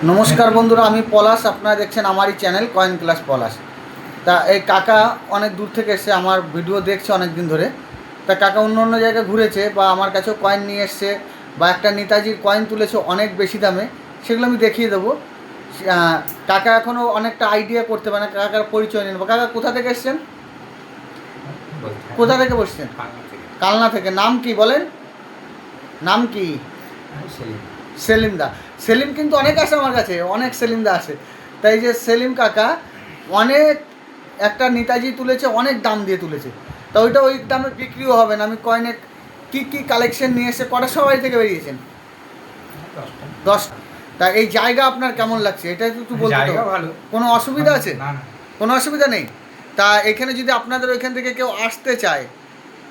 নমস্কার বন্ধুরা, আমি পলাশ। আপনারা দেখছেন আমারই চ্যানেল কয়েন ক্লাস পলাশ। তা এই কাকা অনেক দূর থেকে এসে আমার ভিডিও দেখছে অনেক দিন ধরে। তা কাকা অন্য অন্য জায়গায় ঘুরেছে বা আমার কাছেও কয়েন নিয়ে এসছে বা একটা নেতাজির কয়েন তুলেছে অনেক বেশি দামে, সেগুলো আমি দেখিয়ে দেবো। কাকা এখনও অনেকটা আইডিয়া করতে পারে না, কাকার পরিচয় নেব। কাকা কোথা থেকে এসছেন? কোথা থেকে বসছেন? কালনা থেকে। নাম কি বলেন? নাম কি? সেলিমদা। সেলিম কিন্তু অনেক আসে আমার কাছে, অনেক সেলিমদা আসে। তাই যে সেলিম কাকা অনেক একটা নেতাজি তুলেছে, অনেক দাম দিয়ে তুলেছে। তা ওইটা ওই দামে বিক্রিও হবে না। আমি কয়েনের কী কী কালেকশন নিয়ে এসে কটা সবাই থেকে বেরিয়েছেন? 10টা। তা এই জায়গা আপনার কেমন লাগছে এটা একটু বলতে তো। কোনো অসুবিধা আছে? কোনো অসুবিধা নেই। তা এখানে যদি আপনাদের ওইখান থেকে কেউ আসতে চায়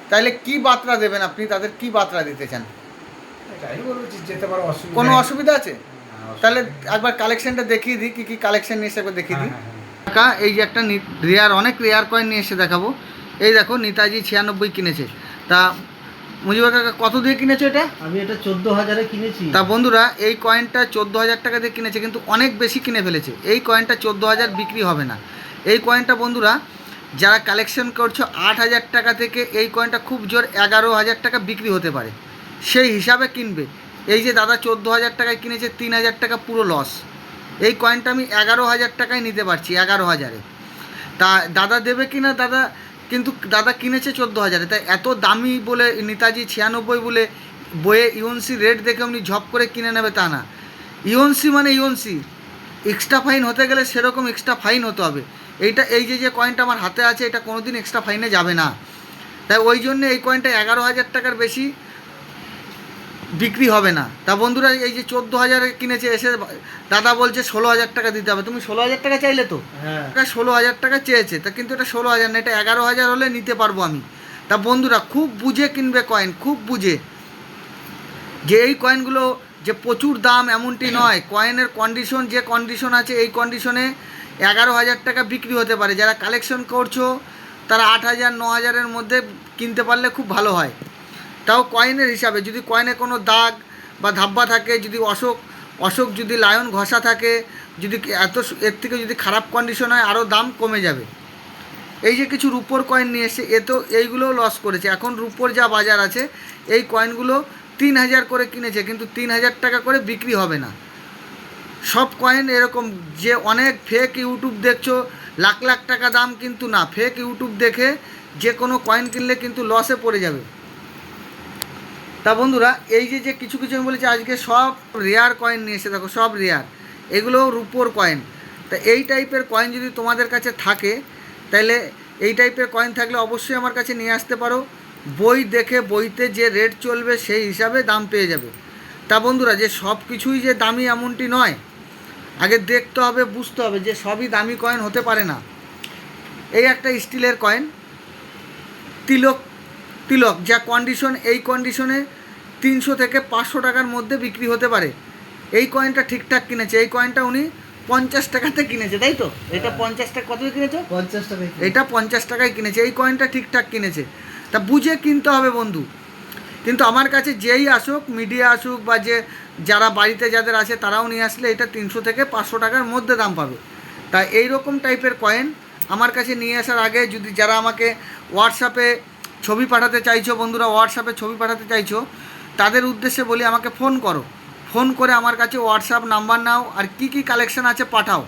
তাহলে কি বার্তা দেবেন আপনি? তাদের কি বার্তা দিতে চান? কোনো অসুবিধা আছে? তাহলে একবার কালেকশনটা দেখিয়ে দিই, কী কী কালেকশন নিয়ে এসে একবার দেখিয়ে দিই। কাকা এই যে একটা রেয়ার, অনেক রেয়ার কয়েন নিয়ে এসে দেখাবো। এই দেখো, নেতাজি 96 কিনেছে। তা মুজিবুর কাকা কত দিয়ে কিনেছো এটা? আমি এটা 14,000-এ কিনেছি। তা বন্ধুরা, এই কয়েনটা 14,000 টাকা দিয়ে কিনেছে, কিন্তু অনেক বেশি কিনে ফেলেছে। এই কয়েনটা 14,000 বিক্রি হবে না। এই কয়েনটা বন্ধুরা যারা কালেকশন করছো 8,000 টাকা থেকে এই কয়েনটা খুব জোর 11,000 টাকা বিক্রি হতে পারে, সেই হিসাবে কিনবে। এই যে দাদা 14,000 টাকায় কিনেছে, 3,000 টাকা পুরো লস। এই কয়েনটা আমি 11,000 টাকায় নিতে পারছি, 11,000-এ। তা দাদা দেবে কি না দাদা, কিন্তু দাদা কিনেছে 14,000-এ। তাই এত দামি বলে নেতাজি 96 বলে বইয়ে ইউএনসি রেট দেখে উনি ঝপ করে কিনে নেবে তা না। ইউএনসি মানে ইউএনসি, এক্সট্রা ফাইন হতে গেলে সেরকম এক্সট্রা ফাইন হতে হবে। এইটা এই যে কয়েনটা আমার হাতে আছে, এটা কোনো দিন এক্সট্রা ফাইনে যাবে না। তাই ওই জন্য এই কয়েনটা 11,000 টাকার বেশি বিক্রি হবে না। তা বন্ধুরা, এই যে 14,000-এ কিনেছে, এসে দাদা বলছে 16,000 টাকা দিতে হবে। তুমি 16,000 টাকা চাইলে তো? হ্যাঁ, 16,000 টাকা চেয়েছে, তা কিন্তু এটা 16,000 না, এটা 11,000 হলে নিতে পারবো আমি। তা বন্ধুরা খুব বুঝে কিনবে কয়েন, খুব বুঝে। যে এই কয়েনগুলো যে প্রচুর দাম এমনটি নয়। কয়েনের কন্ডিশন যে কন্ডিশন আছে, এই কন্ডিশনে 11,000 টাকা বিক্রি হতে পারে। যারা কালেকশন করছো তারা 8,000 9,000-এর মধ্যে কিনতে পারলে খুব ভালো হয়। তাও কয়েনের হিসাবে, যদি কয়েনে কোনো দাগ বা ধাব্বা থাকে, যদি অশোক অশোক যদি লায়ন ঘষা থাকে, যদি এর থেকে যদি খারাপ কন্ডিশন হয়, আরও দাম কমে যাবে। এই যে কিছু রুপোর কয়েন নিয়ে এসে, এ তো এইগুলোও লস করেছে। এখন রুপোর যা বাজার আছে, এই কয়েনগুলো 3,000 করে কিনেছে, কিন্তু 3,000 টাকা করে বিক্রি হবে না। সব কয়েন এরকম যে অনেক ফেক ইউটিউব দেখছো লাখ লাখ টাকা দাম, কিন্তু না, ফেক ইউটিউব দেখে যে কোনো কয়েন কিনলে কিন্তু লসে পড়ে যাবে। তা বন্ধুরা, এই যে কিছু কিছু আমি বলেছি আজকে সব রেয়ার কয়েন নিয়ে এসে দেখো, সব রেয়ার। এগুলো রুপোর কয়েন। তা এই টাইপের কয়েন যদি তোমাদের কাছে থাকে, তাহলে এই টাইপের কয়েন থাকলে অবশ্যই আমার কাছে নিয়ে আসতে পারো। বই দেখে, বইতে যে রেট চলবে সেই হিসাবে দাম পেয়ে যাবে। তা বন্ধুরা, যে সব কিছুই যে দামি এমনটি নয়, আগে দেখতে হবে, বুঝতে হবে যে সবই দামি কয়েন হতে পারে না। এই একটা স্টিলের কয়েন, তিলক তিলক যা কন্ডিশন, এই কন্ডিশনে 300 থেকে 500 টাকার মধ্যে বিক্রি হতে পারে। এই কয়েনটা ঠিকঠাক কিনেছে। এই কয়েনটা উনি 50 টাকাতে কিনেছে, তাই তো? এটা 50 টাকা। কত কিনেছো? 50 টাকা। এটা 50 টাকায় কিনেছে। এই কয়েনটা ঠিকঠাক কিনেছে। তা বুঝে কিনতে হবে বন্ধু। কিন্তু আমার কাছে যেই আসুক, মিডিয়া আসুক বা যারা বাড়িতে যাদের আছে তারাও নিয়ে আসলে এটা 300 থেকে 500 টাকার মধ্যে দাম পাবে। তা এই রকম টাইপের কয়েন আমার কাছে নিয়ে আসার আগে, যদি যারা আমাকে হোয়াটসঅ্যাপে ছবি পাঠাতে চাইছো, বন্ধুরা হোয়াটসঅ্যাপে ছবি পাঠাতে চাইছো, তাদের উদ্দেশ্যে বলি আমাকে ফোন করো। ফোন করে আমার কাছে হোয়াটসঅ্যাপ নাম্বার নাও, আর কি কি কালেকশন আছে পাঠাও।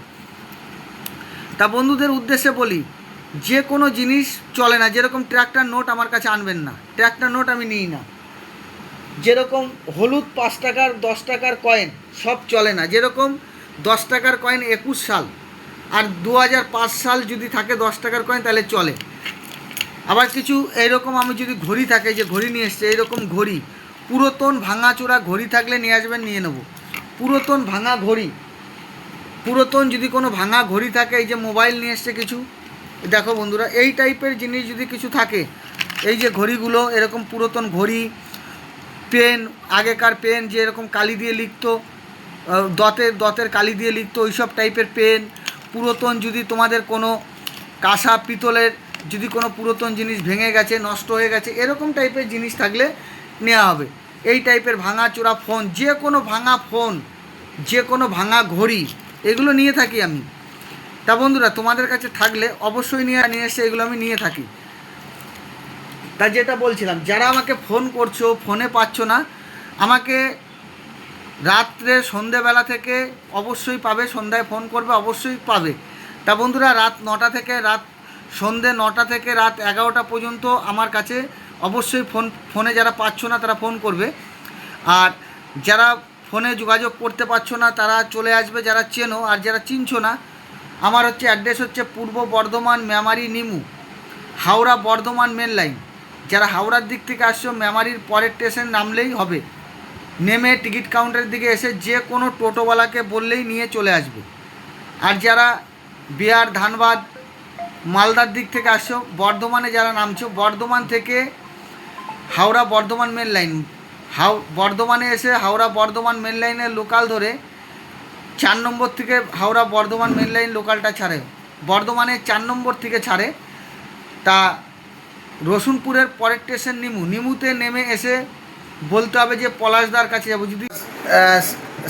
তা বন্ধুদের উদ্দেশ্যে বলি, যে কোনো জিনিস চলে না। যেরকম ট্র্যাক্টর নোট আমার কাছে আনবেন না, ট্র্যাক্টর নোট আমি নিই না। যেরকম হলুদ 5 টাকার 10 টাকার কয়েন সব চলে না। যেরকম 10 টাকার কয়েন 21 সাল আর 2005 সাল যদি থাকে 10 টাকার কয়েন, তাহলে চলে। আবার কিছু এইরকম, আমি যদি ঘড়ি থাকে, যে ঘড়ি নিয়ে এসছে, এইরকম ঘড়ি পুরাতন ভাঙাচোরা ঘড়ি থাকলে নিয়ে আসবেন, নিয়ে নেব। পুরাতন ভাঙা ঘড়ি, পুরাতন যদি কোনো ভাঙা ঘড়ি থাকে, এই যে মোবাইল নিয়ে এসছে কিছু, দেখো বন্ধুরা, এই টাইপের জিনিস যদি কিছু থাকে, এই যে ঘড়িগুলো এরকম পুরাতন ঘড়ি, পেন, আগেকার পেন যে এরকম কালি দিয়ে লিখতো, দতের কালি দিয়ে লিখতো, ওই সব টাইপের পেন, পুরাতন যদি তোমাদের কোনো কাঁসা পিতলের যদি কোনো পুরাতন জিনিস ভেঙে গেছে, নষ্ট হয়ে গেছে, এরকম টাইপের জিনিস থাকলে নেওয়া হবে। এই টাইপের ভাঙা চোরা ফোন, যে কোনো ভাঙা ফোন যে কোনো ভাঙা ঘড়ি এগুলো নিয়ে থাকি আমি। তা বন্ধুরা তোমাদের কাছে থাকলে অবশ্যই নিয়ে এসে এগুলো আমি নিয়ে থাকি। তা যেটা বলছিলাম, যারা আমাকে ফোন করছো, ফোনে পাচ্ছ না, আমাকে রাত্রে সন্ধেবেলা থেকে অবশ্যই পাবে, সন্ধ্যায় ফোন করবে অবশ্যই পাবে। তা বন্ধুরা রাত 9টা থেকে সন্ধে 9টা থেকে রাত 11টা পর্যন্ত আমার কাছে অবশ্যই ফোনে যারা পাচ্ছ না তারা ফোন করবে। আর যারা ফোনে যোগাযোগ করতে পারছো না তারা চলে আসবে, যারা চেনো। আর যারা চিনছো না, আমার অ্যাড্রেস হচ্ছে পূর্ব বর্ধমান, মেমারি, নিমু, হাওড়া বর্ধমান মেন লাইন। যারা হাওড়ার দিক থেকে আসছো, মেমারির পরের স্টেশন নামলেই হবে, নেমে টিকিট কাউন্টারের দিকে এসে যে কোনো টোটোওয়ালাকে বললেই নিয়ে চলে আসবে। আর যারা বিহার, ধানবাদ, মালদার দিক থেকে আসছো, বর্ধমানে যারা নামছো, বর্ধমান থেকে হাওড়া বর্ধমান মেন লাইন, বর্ধমানে এসে হাওড়া বর্ধমান মেন লাইনের লোকাল ধরে 4 নম্বর থেকে হাওড়া বর্ধমান মেন লাইন লোকালটা ছাড়ে, বর্ধমানে 4 নম্বর থেকে ছাড়ে। তা রসুনপুরের পরের স্টেশন নিমুতে নেমে এসে বলতে হবে যে পলাশদার কাছে যাবো। যদি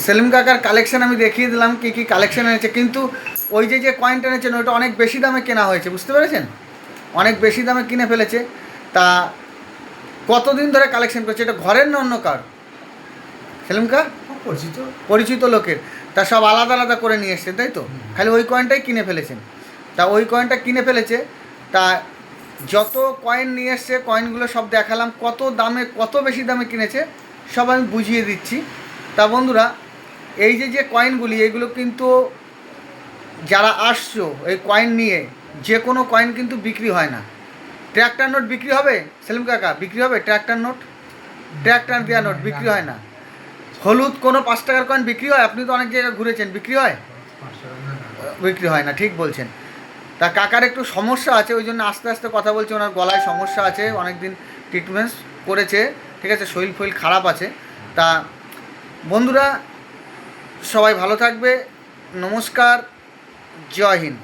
সেলিম কাকার কালেকশান আমি দেখিয়ে দিলাম কী কী কালেকশান এনেছে, কিন্তু ওই যে কয়েনটা এনেছেন ওইটা অনেক বেশি দামে কেনা হয়েছে, বুঝতে পেরেছেন? অনেক বেশি দামে কিনে ফেলেছে। তা কতদিন ধরে কালেকশন করছে? এটা ঘরের না অন্য কার? সেলিম কা পরিচিত লোকের। তা সব আলাদা আলাদা করে নিয়ে এসছেন, তাই তো? খালি ওই কয়েনটাই কিনে ফেলেছেন। তা ওই কয়েনটা কিনে ফেলেছে। তা যত কয়েন নিয়ে এসছে কয়েনগুলো সব দেখালাম, কত দামে, কত বেশি দামে কিনেছে সব আমি বুঝিয়ে দিচ্ছি। তা বন্ধুরা এই যে কয়েনগুলি, এগুলো কিন্তু যারা আসছো এই কয়েন নিয়ে, যে কোনো কয়েন কিন্তু বিক্রি হয় না। ট্র্যাক্টর নোট বিক্রি হবে সেলিম কাকা? বিক্রি হবে ট্র্যাক্টর নোট? ট্র্যাক্টর দেওয়া নোট বিক্রি হয় না। হলুদ কোনো 5 টাকার কয়েন বিক্রি হয়? আপনি তো অনেক জায়গায় ঘুরেছেন, বিক্রি হয়? বিক্রি হয় না, ঠিক বলছেন। তা কাকার একটু সমস্যা আছে, ওই জন্য আস্তে আস্তে কথা বলছে, ওনার গলায় সমস্যা আছে, অনেক দিন ট্রিটমেন্ট করেছে, ঠিক আছে, শরীর ফইল খারাপ আছে। তা বন্ধুরা সবাই ভালো থাকবে, নমস্কার, জয় হিন্দ।